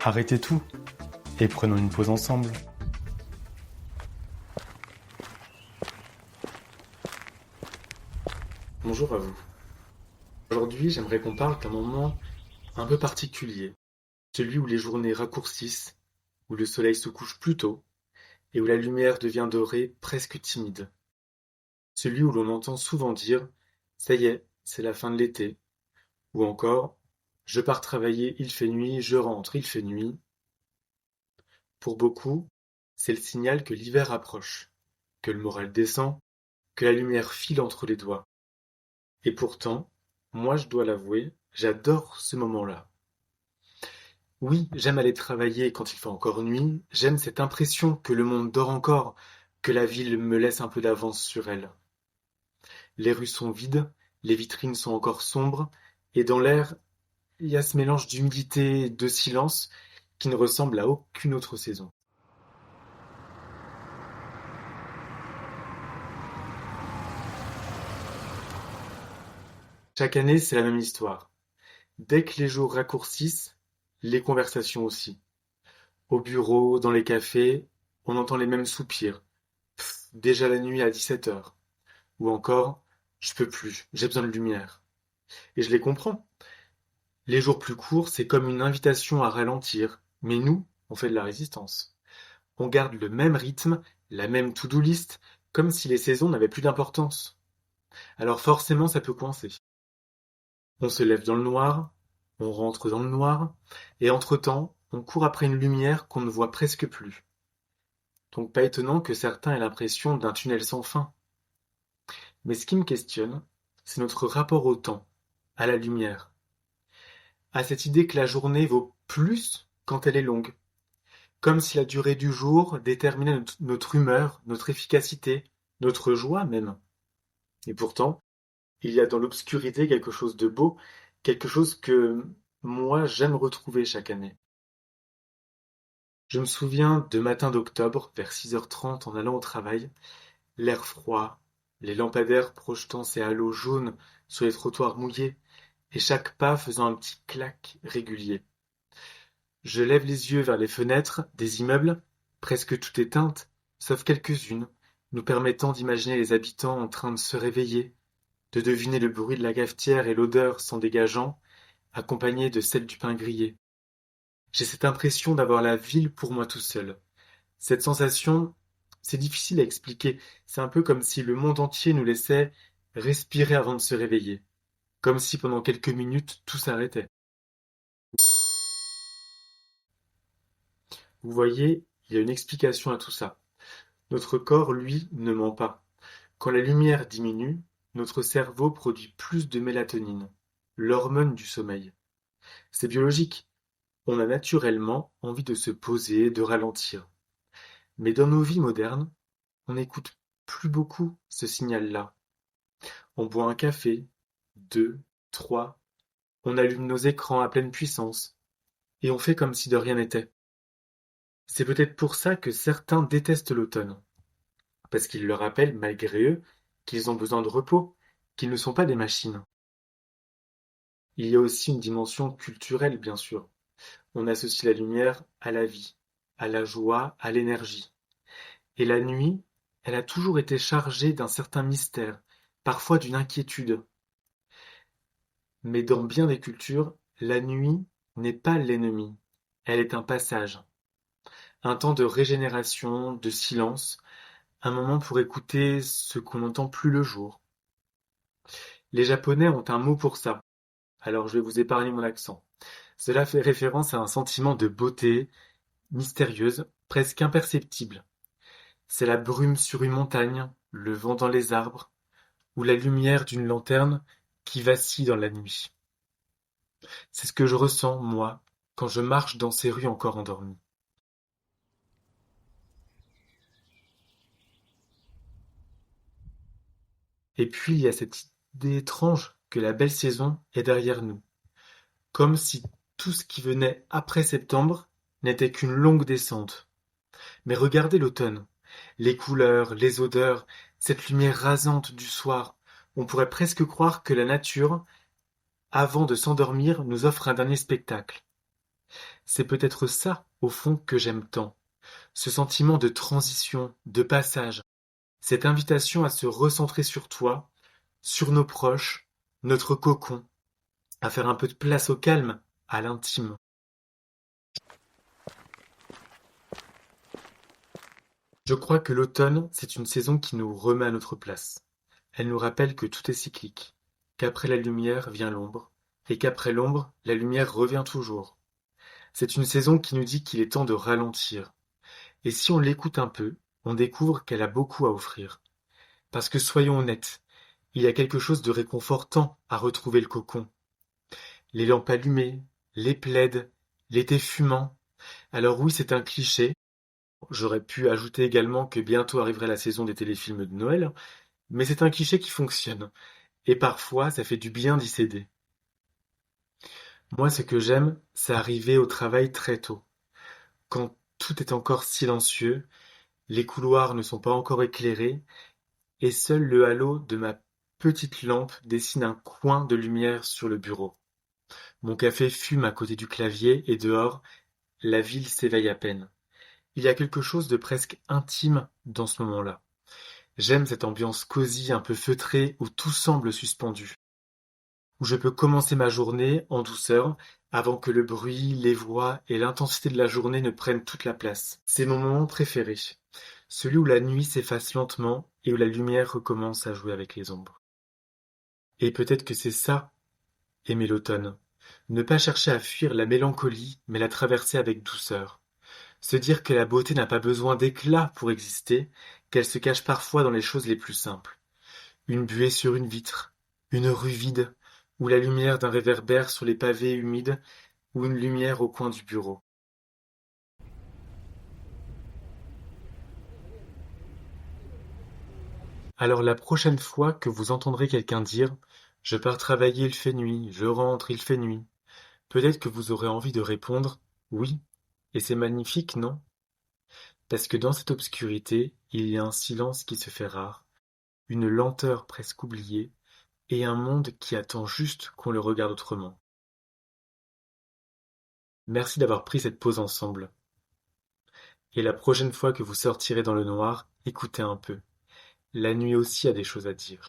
Arrêtez tout et prenons une pause ensemble. Bonjour à vous. Aujourd'hui, j'aimerais qu'on parle d'un moment un peu particulier, celui où les journées raccourcissent, où le soleil se couche plus tôt et où la lumière devient dorée, presque timide. Celui où l'on entend souvent dire « ça y est, c'est la fin de l'été » ou encore « je pars travailler, il fait nuit, je rentre, il fait nuit ». Pour beaucoup, c'est le signal que l'hiver approche, que le moral descend, que la lumière file entre les doigts. Et pourtant, moi je dois l'avouer, j'adore ce moment-là. Oui, j'aime aller travailler quand il fait encore nuit, j'aime cette impression que le monde dort encore, que la ville me laisse un peu d'avance sur elle. Les rues sont vides, les vitrines sont encore sombres, et dans l'air, il y a ce mélange d'humidité et de silence qui ne ressemble à aucune autre saison. Chaque année, c'est la même histoire. Dès que les jours raccourcissent, les conversations aussi. Au bureau, dans les cafés, on entend les mêmes soupirs. Pff, déjà la nuit à 17 heures. Ou encore, je peux plus, j'ai besoin de lumière. Et je les comprends. Les jours plus courts, c'est comme une invitation à ralentir. Mais nous, on fait de la résistance. On garde le même rythme, la même to-do list, comme si les saisons n'avaient plus d'importance. Alors forcément, ça peut coincer. On se lève dans le noir, on rentre dans le noir, et entre-temps, on court après une lumière qu'on ne voit presque plus. Donc pas étonnant que certains aient l'impression d'un tunnel sans fin. Mais ce qui me questionne, c'est notre rapport au temps, à la lumière, à cette idée que la journée vaut plus quand elle est longue, comme si la durée du jour déterminait notre humeur, notre efficacité, notre joie même. Et pourtant, il y a dans l'obscurité quelque chose de beau, quelque chose que moi j'aime retrouver chaque année. Je me souviens de matins d'octobre, vers 6h30 en allant au travail, l'air froid, les lampadaires projetant ces halos jaunes sur les trottoirs mouillés, et chaque pas faisant un petit clac régulier. Je lève les yeux vers les fenêtres des immeubles, presque toutes éteintes, sauf quelques-unes, nous permettant d'imaginer les habitants en train de se réveiller, de deviner le bruit de la cafetière et l'odeur s'en dégageant, accompagnée de celle du pain grillé. J'ai cette impression d'avoir la ville pour moi tout seul. Cette sensation, c'est difficile à expliquer. C'est un peu comme si le monde entier nous laissait respirer avant de se réveiller. Comme si pendant quelques minutes tout s'arrêtait. Vous voyez, il y a une explication à tout ça. Notre corps, lui, ne ment pas. Quand la lumière diminue, notre cerveau produit plus de mélatonine, l'hormone du sommeil. C'est biologique. On a naturellement envie de se poser, de ralentir. Mais dans nos vies modernes, on n'écoute plus beaucoup ce signal-là. On boit un café, deux, trois, on allume nos écrans à pleine puissance, et on fait comme si de rien n'était. C'est peut-être pour ça que certains détestent l'automne, parce qu'il leur rappelle, malgré eux, qu'ils ont besoin de repos, qu'ils ne sont pas des machines. Il y a aussi une dimension culturelle, bien sûr. On associe la lumière à la vie, à la joie, à l'énergie. Et la nuit, elle a toujours été chargée d'un certain mystère, parfois d'une inquiétude. Mais dans bien des cultures, la nuit n'est pas l'ennemi, elle est un passage, un temps de régénération, de silence, un moment pour écouter ce qu'on n'entend plus le jour. Les Japonais ont un mot pour ça, alors je vais vous épargner mon accent. Cela fait référence à un sentiment de beauté, mystérieuse, presque imperceptible. C'est la brume sur une montagne, le vent dans les arbres, ou la lumière d'une lanterne qui vacille dans la nuit. C'est ce que je ressens, moi, quand je marche dans ces rues encore endormies. Et puis il y a cette idée étrange que la belle saison est derrière nous, comme si tout ce qui venait après septembre n'était qu'une longue descente. Mais regardez l'automne, les couleurs, les odeurs, cette lumière rasante du soir, on pourrait presque croire que la nature, avant de s'endormir, nous offre un dernier spectacle. C'est peut-être ça, au fond, que j'aime tant. Ce sentiment de transition, de passage, cette invitation à se recentrer sur toi, sur nos proches, notre cocon, à faire un peu de place au calme, à l'intime. Je crois que l'automne, c'est une saison qui nous remet à notre place. Elle nous rappelle que tout est cyclique, qu'après la lumière vient l'ombre, et qu'après l'ombre, la lumière revient toujours. C'est une saison qui nous dit qu'il est temps de ralentir. Et si on l'écoute un peu, on découvre qu'elle a beaucoup à offrir. Parce que soyons honnêtes, il y a quelque chose de réconfortant à retrouver le cocon. Les lampes allumées, les plaids, l'été fumant. Alors oui, c'est un cliché. J'aurais pu ajouter également que bientôt arriverait la saison des téléfilms de Noël, mais c'est un cliché qui fonctionne. Et parfois, ça fait du bien d'y céder. Moi, ce que j'aime, c'est arriver au travail très tôt, quand tout est encore silencieux, les couloirs ne sont pas encore éclairés, et seul le halo de ma petite lampe dessine un coin de lumière sur le bureau. Mon café fume à côté du clavier, et dehors, la ville s'éveille à peine. Il y a quelque chose de presque intime dans ce moment-là. J'aime cette ambiance cosy, un peu feutrée, où tout semble suspendu. Où je peux commencer ma journée en douceur, avant que le bruit, les voix et l'intensité de la journée ne prennent toute la place. C'est mon moment préféré, celui où la nuit s'efface lentement et où la lumière recommence à jouer avec les ombres. Et peut-être que c'est ça, aimer l'automne. Ne pas chercher à fuir la mélancolie, mais la traverser avec douceur. Se dire que la beauté n'a pas besoin d'éclat pour exister, qu'elle se cache parfois dans les choses les plus simples. Une buée sur une vitre, une rue vide, ou la lumière d'un réverbère sur les pavés humides, ou une lumière au coin du bureau. Alors la prochaine fois que vous entendrez quelqu'un dire «Je pars travailler, il fait nuit, je rentre, il fait nuit», peut-être que vous aurez envie de répondre «Oui, et c'est magnifique, non?» Parce que dans cette obscurité, il y a un silence qui se fait rare, une lenteur presque oubliée, et un monde qui attend juste qu'on le regarde autrement. Merci d'avoir pris cette pause ensemble. Et la prochaine fois que vous sortirez dans le noir, écoutez un peu. La nuit aussi a des choses à dire.